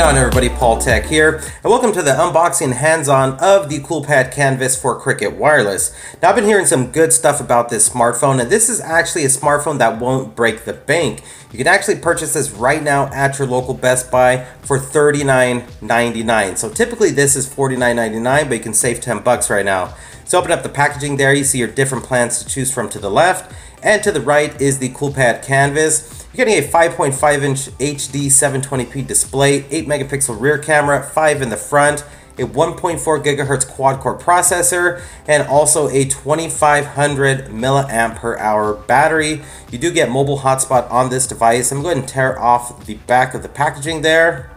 on everybody, Paul Tech here, and welcome to the unboxing hands-on of the CoolPad Canvas for Cricket Wireless. Now I've been hearing some good stuff about this smartphone, and this is actually a smartphone that won't break the bank. You can actually purchase this right now at your local Best Buy for $39.99. So typically this is $49.99, but you can save 10 bucks right now. So open up the packaging there, you see your different plans to choose from to the left, and to the right is the CoolPad Canvas. You're getting a 5.5-inch HD 720p display, 8 megapixel rear camera, 5 in the front, a 1.4 gigahertz quad-core processor, and also a 2500 milliamp per hour battery. You do get mobile hotspot on this device. I'm going to tear off the back of the packaging there.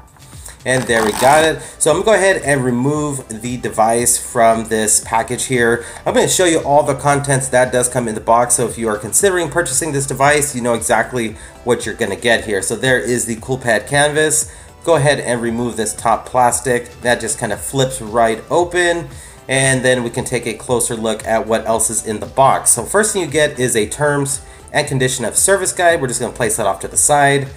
And there we got it. So I'm going to go ahead and remove the device from this package here. I'm going to show you all the contents that does come in the box. So if you are considering purchasing this device, you know exactly what you're going to get here. So there is the CoolPad Canvas. Go ahead and remove this top plastic. That just kind of flips right open. And then we can take a closer look at what else is in the box. So first thing you get is a terms and condition of service guide. We're just going to place that off to the side.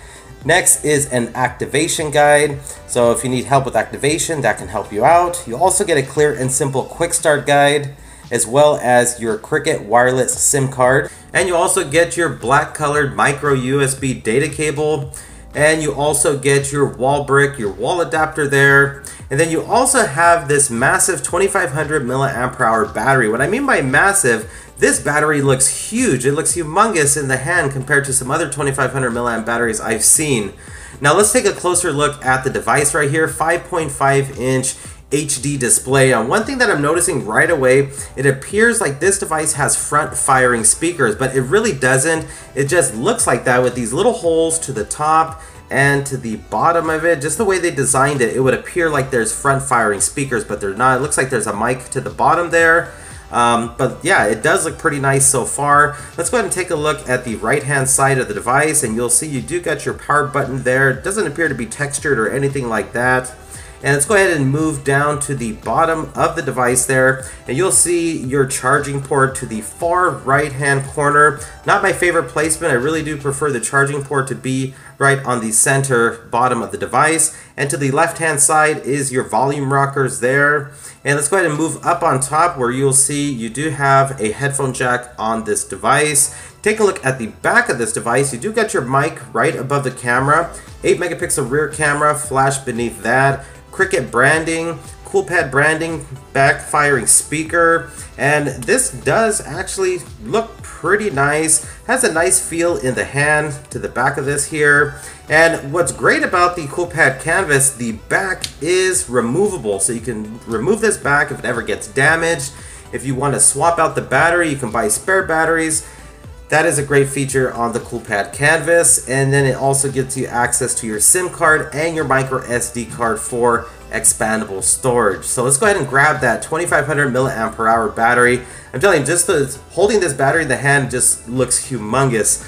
Next is an activation guide. So if you need help with activation, that can help you out. You also get a clear and simple quick start guide, as well as your Cricket wireless SIM card. And you also get your black colored micro USB data cable. And you also get your wall brick, your wall adapter there. And then you also have this massive 2500 milliamp per hour battery. What I mean by massive, this battery looks huge. It looks humongous in the hand compared to some other 2500 milliamp batteries I've seen. Now let's take a closer look at the device right here. 5.5-inch HD display. One thing that I'm noticing right away, it appears like this device has front firing speakers, but it really doesn't. It just looks like that with these little holes to the top and to the bottom of it. Just the way they designed it, it would appear like there's front firing speakers, but they're not. It looks like there's a mic to the bottom there. But yeah, it does look pretty nice so far. Let's go ahead and take a look at the right hand side of the device, and you'll see you do got your power button there. It doesn't appear to be textured or anything like that. And let's go ahead and move down to the bottom of the device there, and you'll see your charging port to the far right hand corner. Not my favorite placement. I really do prefer the charging port to be right on the center bottom of the device. And to the left hand side is your volume rockers there. And let's go ahead and move up on top, where you'll see you do have a headphone jack on this device. Take a look at the back of this device. You do get your mic right above the camera, 8 megapixel rear camera, flash beneath that, Cricket branding, CoolPad branding, back-firing speaker, and this does actually look pretty nice. Has a nice feel in the hand to the back of this here. And what's great about the CoolPad Canvas, the back is removable, so you can remove this back if it ever gets damaged. If you want to swap out the battery, you can buy spare batteries. That is a great feature on the CoolPad Canvas. And then it also gives you access to your SIM card and your micro SD card for expandable storage. So let's go ahead and grab that 2500 milliamp per hour battery. I'm telling you, just holding this battery in the hand just looks humongous.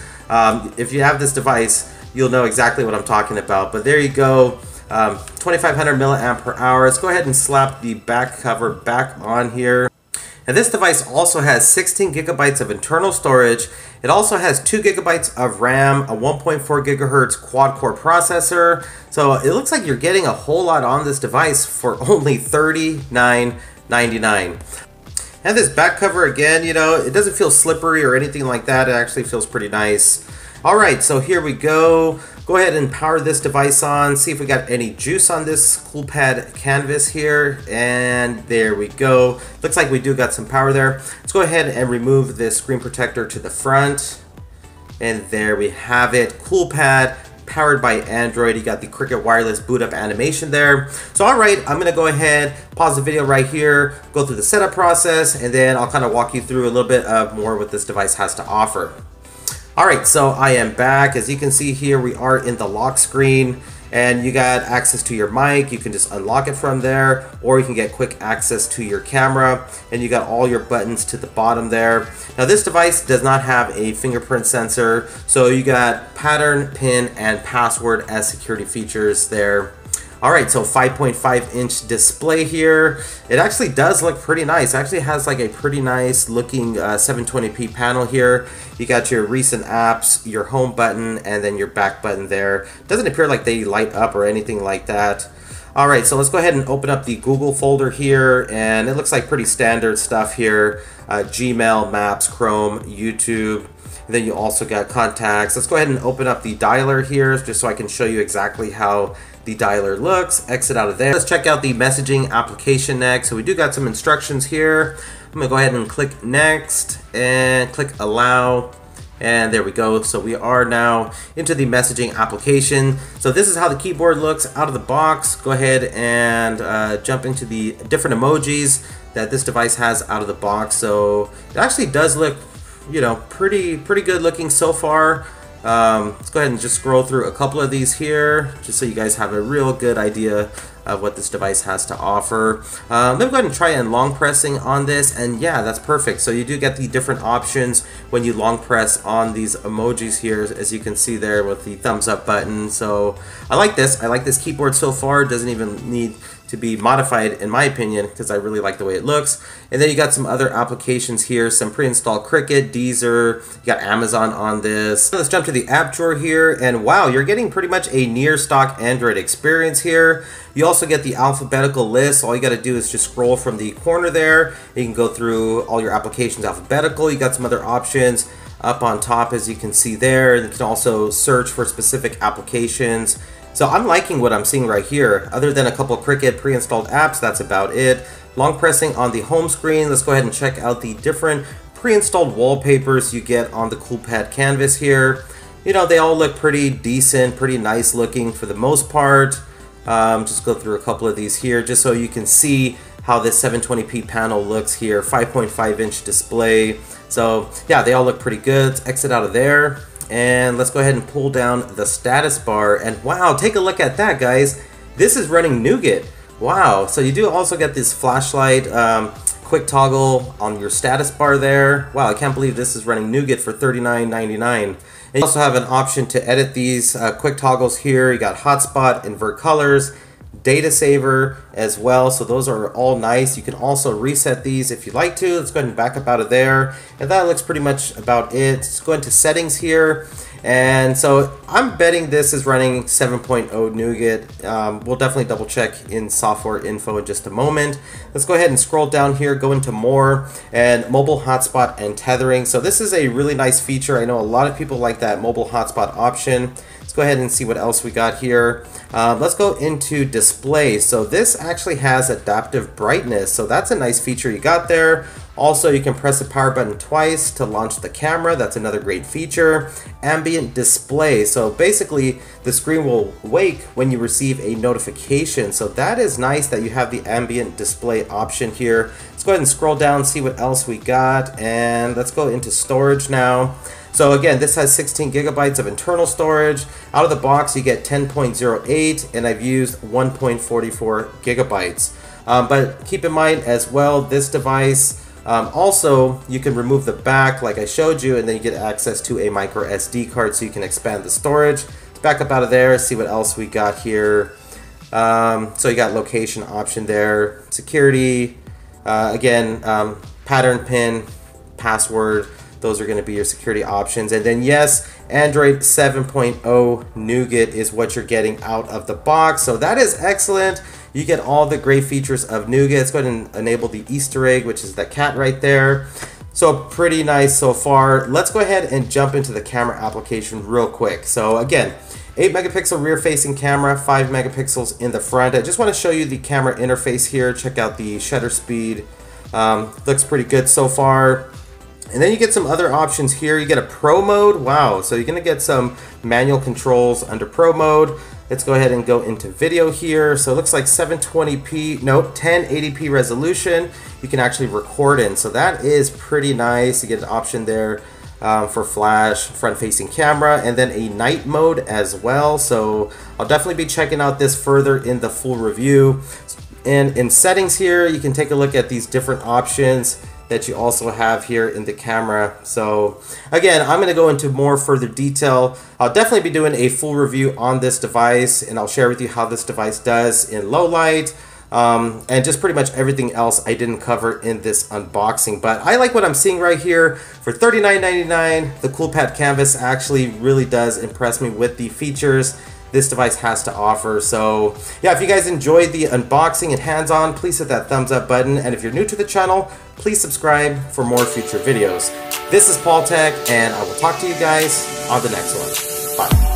If you have this device, you'll know exactly what I'm talking about. But there you go, 2500 milliamp per hour. Let's go ahead and slap the back cover back on here. And this device also has 16 gigabytes of internal storage. It also has 2 gigabytes of RAM, a 1.4 gigahertz quad-core processor. So it looks like you're getting a whole lot on this device for only $39.99. And this back cover, again, you know, it doesn't feel slippery or anything like that. It actually feels pretty nice. All right, so here we go. Go ahead and power this device on, see if we got any juice on this CoolPad Canvas here, and there we go. Looks like we do got some power there. Let's go ahead and remove this screen protector to the front, and there we have it. CoolPad, powered by Android. You got the Cricket wireless boot up animation there. So all right, I'm gonna go ahead, pause the video right here, go through the setup process, and then I'll kind of walk you through a little bit of more what this device has to offer. Alright, so I am back. As you can see here, we are in the lock screen, and you got access to your mic. You can just unlock it from there, or you can get quick access to your camera, and you got all your buttons to the bottom there. Now this device does not have a fingerprint sensor, so you got pattern, pin, and password as security features there. Alright, so 5.5 inch display here. It actually does look pretty nice. It actually has like a pretty nice looking 720p panel here. You got your recent apps, your home button, and then your back button there. Doesn't appear like they light up or anything like that. Alright, so let's go ahead and open up the Google folder here, and it looks like pretty standard stuff here. Gmail, Maps, Chrome, YouTube. And then you also got contacts. Let's go ahead and open up the dialer here just so I can show you exactly how the dialer looks. Exit out of there. Let's check out the messaging application next. So we do got some instructions here. I'm gonna go ahead and click next and click allow. And there we go. So we are now into the messaging application. So this is how the keyboard looks out of the box. Go ahead and jump into the different emojis that this device has out of the box. So it actually does look, you know, pretty good looking so far. Let's go ahead and just scroll through a couple of these here, just so you guys have a real good idea of what this device has to offer. Let me go ahead and try and long pressing on this, and yeah, that's perfect. So you do get the different options when you long press on these emojis here, as you can see there with the thumbs up button. So I like this. I like this keyboard so far. It doesn't even need to be modified in my opinion, because I really like the way it looks. And then you got some other applications here, some pre-installed Cricut, Deezer, you got Amazon on this. Let's jump to the app drawer here, and wow, you're getting pretty much a near stock Android experience here. You also get the alphabetical list. All you got to do is just scroll from the corner there. You can go through all your applications alphabetical. You got some other options up on top, as you can see there. You can also search for specific applications. So I'm liking what I'm seeing right here. Other than a couple of Cricut pre-installed apps, that's about it. Long pressing on the home screen, let's go ahead and check out the different pre-installed wallpapers you get on the CoolPad canvas here. You know, they all look pretty decent, pretty nice looking for the most part. Just go through a couple of these here just so you can see how this 720p panel looks here. 5.5 inch display. So yeah, they all look pretty good. Let's exit out of there. And let's go ahead and pull down the status bar, and wow, take a look at that, guys. This is running Nougat. Wow, so you do also get this flashlight quick toggle on your status bar there. Wow, I can't believe this is running Nougat for $39.99. And you also have an option to edit these quick toggles here. You got hotspot, invert colors, data saver as well, so those are all nice. You can also reset these if you'd like to. Let's go ahead and back up out of there, and that looks pretty much about it. Let's go into settings here, and so I'm betting this is running 7.0 Nougat. We'll definitely double check in software info in just a moment. Let's go ahead and scroll down here, go into more, and mobile hotspot and tethering. So this is a really nice feature. I know a lot of people like that mobile hotspot option. Let's go ahead and see what else we got here. Let's go into display. So this actually has adaptive brightness, so that's a nice feature you got there. Also, you can press the power button twice to launch the camera. That's another great feature. Ambient display. So basically, the screen will wake when you receive a notification. So that is nice that you have the ambient display option here. Let's go ahead and scroll down, see what else we got. And let's go into storage now. So again, this has 16 gigabytes of internal storage. Out of the box, you get 10.08, and I've used 1.44 gigabytes. But keep in mind as well, this device, also, you can remove the back like I showed you, and then you get access to a micro SD card so you can expand the storage. Let's back up out of there, see what else we got here. So you got location option there, security, again, pattern pin, password. Those are going to be your security options. And then yes, Android 7.0 Nougat is what you're getting out of the box. So that is excellent. You get all the great features of Nougat. Let's go ahead and enable the Easter egg, which is that cat right there. So pretty nice so far. Let's go ahead and jump into the camera application real quick. So again, 8 megapixel rear facing camera, 5 megapixels in the front. I just want to show you the camera interface here. Check out the shutter speed. Looks pretty good so far. And then you get some other options here. You get a Pro mode. Wow, so you're gonna get some manual controls under Pro mode. Let's go ahead and go into video here. So it looks like 720p, no, 1080p resolution you can actually record in. So that is pretty nice. You get an option there for flash, front-facing camera, and then a night mode as well. So I'll definitely be checking out this further in the full review. And in settings here, you can take a look at these different options that you also have here in the camera. So again, I'm going to go into more further detail. I'll definitely be doing a full review on this device, and I'll share with you how this device does in low light, and just pretty much everything else I didn't cover in this unboxing. But I like what I'm seeing right here. For $39.99, the CoolPad Canvas actually really does impress me with the features this device has to offer. So yeah, if you guys enjoyed the unboxing and hands-on, please hit that thumbs up button. And if you're new to the channel, please subscribe for more future videos. This is Paul Tech, and I will talk to you guys on the next one. Bye.